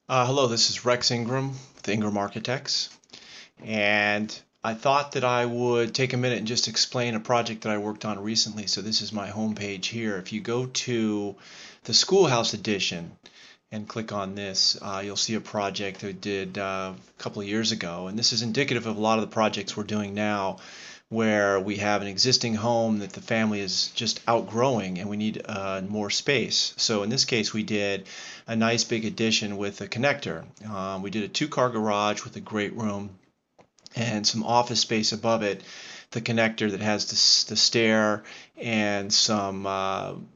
Hello, this is Rex Ingram with Ingram Architects, and I thought that I would take a minute and just explain a project that I worked on recently. So this is my homepage here. If you go to the Schoolhouse Edition and click on this, you'll see a project I did a couple of years ago, and this is indicative of a lot of the projects we're doing now where we have an existing home that the family is just outgrowing and we need more space. So in this case, we did a nice big addition with a connector. We did a two-car garage with a great room and some office space above it, the connector that has the stair and some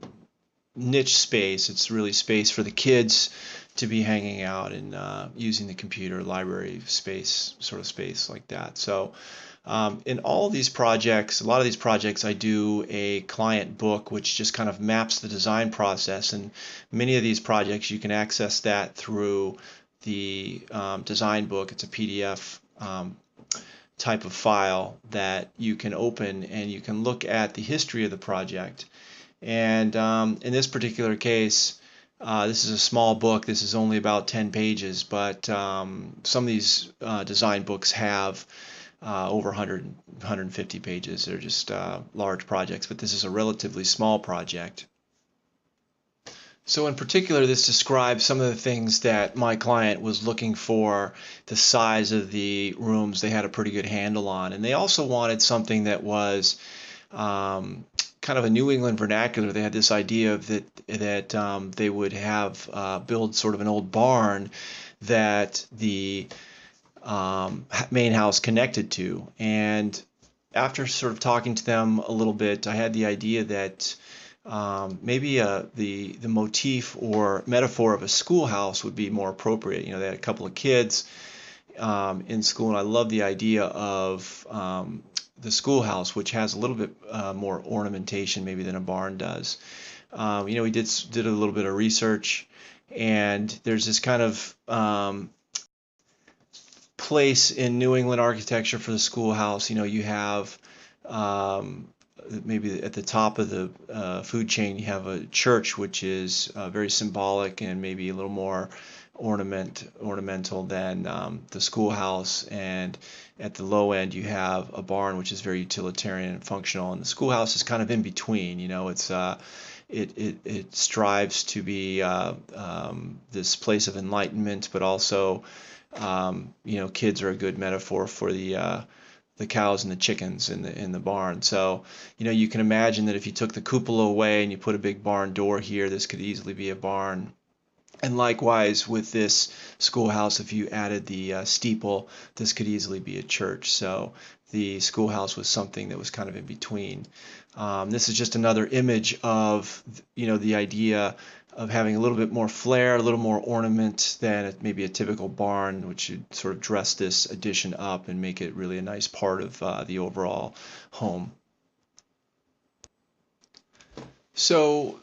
niche space. It's really space for the kids to be hanging out and using the computer, library space, sort of space like that. So in all of these projects, a lot of these projects, I do a client book which just kind of maps the design process. And many of these projects, you can access that through the design book. It's a PDF type of file that you can open and you can look at the history of the project. And in this particular case, this is a small book. This is only about 10 pages, but some of these design books have over 100, 150 pages. They're just large projects, but this is a relatively small project. So in particular, this describes some of the things that my client was looking for, the size of the rooms they had a pretty good handle on. And they also wanted something that was kind of a New England vernacular. They had this idea of that they would have build sort of an old barn that the main house connected to. And after sort of talking to them a little bit, I had the idea that maybe the motif or metaphor of a schoolhouse would be more appropriate. You know, they had a couple of kids in school, and I love the idea of the schoolhouse, which has a little bit more ornamentation maybe than a barn does. We did a little bit of research, and there's this kind of place in New England architecture for the schoolhouse. You know, you have maybe at the top of the food chain, you have a church, which is very symbolic and maybe a little more ornamental than the schoolhouse. And at the low end, you have a barn, which is very utilitarian and functional. And the schoolhouse is kind of in between. You know, it strives to be this place of enlightenment, but also kids are a good metaphor for the cows and the chickens in the barn. So, you can imagine that if you took the cupola away and you put a big barn door here, this could easily be a barn. And likewise with this schoolhouse, if you added the steeple, this could easily be a church. So the schoolhouse was something that was kind of in between. This is just another image of, the idea of having a little bit more flair, a little more ornament than maybe a typical barn, which would sort of dress this addition up and make it really a nice part of the overall home. So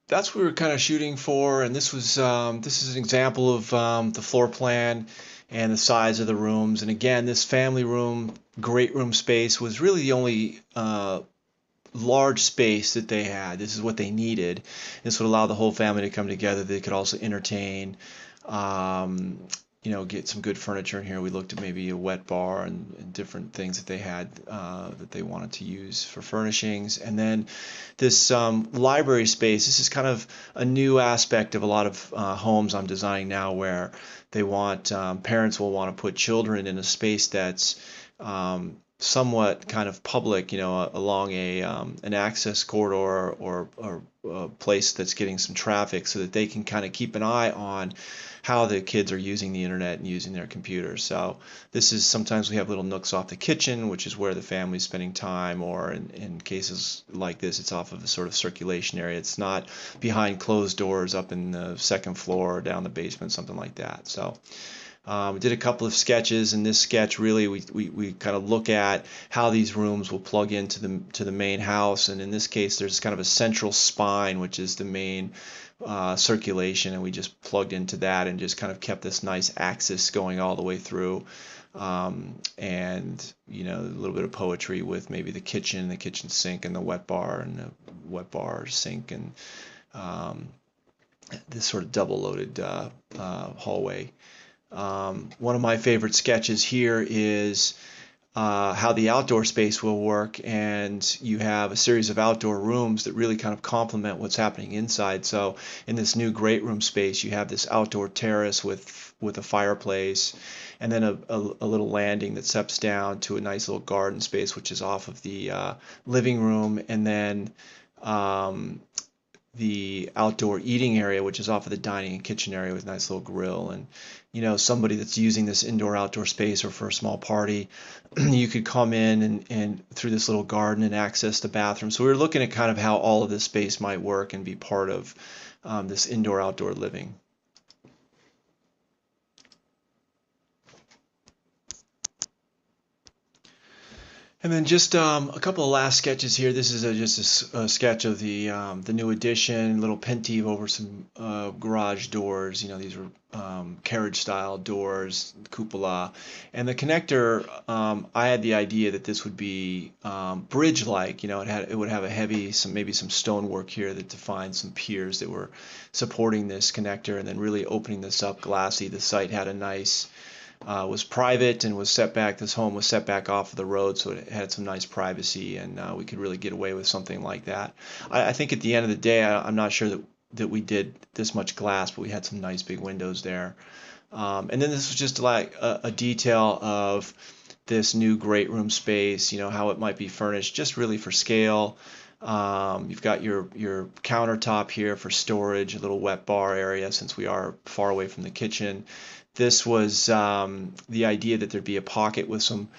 that's what we were kind of shooting for, and this is an example of the floor plan and the size of the rooms. And again, this family room, great room space was really the only large space that they had. This is what they needed. This would allow the whole family to come together. They could also entertain. Um, get some good furniture in here. We looked at maybe a wet bar and different things that they had that they wanted to use for furnishings. And then this library space. This is kind of a new aspect of a lot of homes I'm designing now, where they want parents will want to put children in a space that's somewhat kind of public, along an access corridor or a place that's getting some traffic, so that they can kind of keep an eye on how the kids are using the internet and using their computers. So this is sometimes we have little nooks off the kitchen, which is where the family's spending time, or in cases like this, it's off of a sort of circulation area. It's not behind closed doors up in the second floor or down the basement, something like that. So we did a couple of sketches. In this sketch, really, we kind of look at how these rooms will plug into the main house. And in this case, there's kind of a central spine, which is the main circulation, and we just plugged into that and just kind of kept this nice axis going all the way through. And a little bit of poetry with maybe the kitchen sink, and the wet bar, and the wet bar sink, and this sort of double-loaded hallway. One of my favorite sketches here is how the outdoor space will work, and you have a series of outdoor rooms that really kind of complement what's happening inside. So in this new great room space, you have this outdoor terrace with a fireplace, and then a little landing that steps down to a nice little garden space, which is off of the living room, and then the outdoor eating area, which is off of the dining and kitchen area with a nice little grill. And somebody that's using this indoor outdoor space or for a small party, you could come in and through this little garden and access the bathroom. So we were looking at kind of how all of this space might work and be part of this indoor outdoor living. And then just a couple of last sketches here. This is just a sketch of the new addition, little pentive over some garage doors. These are carriage style doors, cupola, and the connector. I had the idea that this would be bridge-like. It would have a heavy, maybe some stonework here that defined some piers that were supporting this connector, and then really opening this up glassy. The site had a nice was private and was set back. This home was set back off of the road, so it had some nice privacy, and we could really get away with something like that. I think at the end of the day, I'm not sure that we did this much glass, but we had some nice big windows there. And then this was just like a detail of this new great room space, how it might be furnished, just really for scale. You've got your countertop here for storage, a little wet bar area since we are far away from the kitchen. This was the idea that there'd be a pocket with some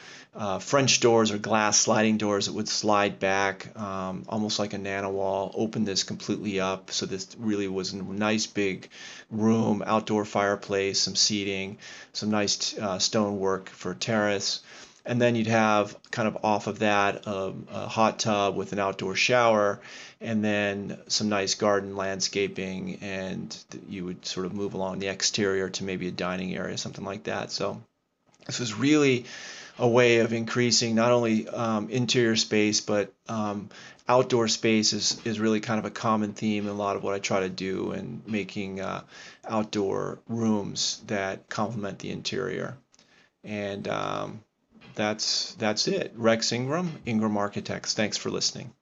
French doors or glass sliding doors that would slide back, almost like a nano wall, open this completely up. So this really was a nice big room, outdoor fireplace, some seating, some nice stonework for terrace. And then you'd have kind of off of that a hot tub with an outdoor shower, and then some nice garden landscaping, and you would sort of move along the exterior to maybe a dining area, something like that. So this was really a way of increasing not only interior space, but outdoor space is really kind of a common theme in a lot of what I try to do, and making outdoor rooms that complement the interior. And that's it. Rex Ingram, Ingram Architects. Thanks for listening.